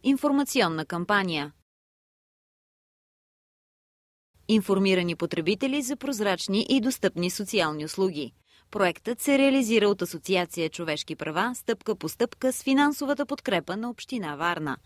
Информационна кампания. Информирани потребители за прозрачни и достъпни социални услуги. Проектът се реализира от Асоциация Човешки права стъпка по стъпка с финансовата подкрепа на Община Варна.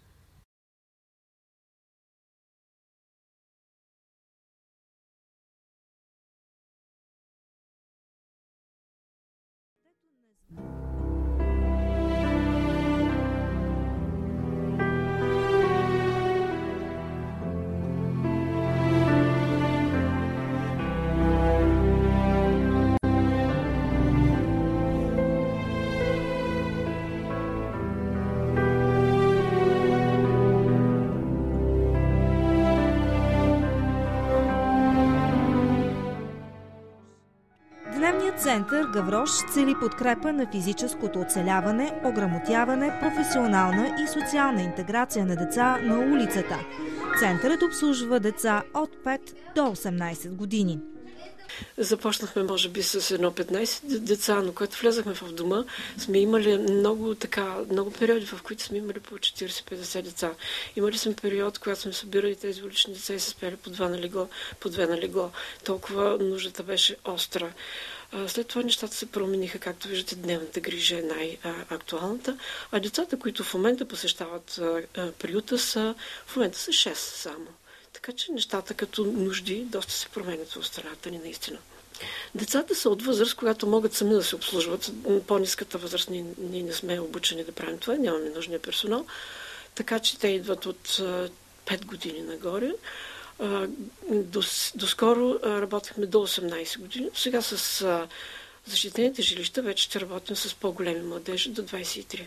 Дневният център Гаврош цели подкрепа на физическото оцеляване, ограмотяване, професионална и социална интеграция на деца на улицата. Центърът обслужва деца от 5 до 18 години. Започнахме, може би, с едно 15 деца, но когато влезахме в дома, сме имали много периоди, в които сме имали по 40-50 деца. Имали сме период, когато сме събирали тези улични деца и се спели по 2 на легло. Толкова нуждата беше остра. След това нещата се промениха, както виждате, дневната грижа е най-актуалната, а децата, които в момента посещават приюта, в момента са 6 само. Така че нещата като нужди доста се променят в страната ни наистина. Децата са от възраст, когато могат сами да се обслужват. По-ниската възраст ние не сме обучени да правим това, нямаме нужния персонал. Така че те идват от 5 години нагоре. Доскоро работихме до 18 години. Сега с защитените жилища вече ще работим с по-големи младежи до 23.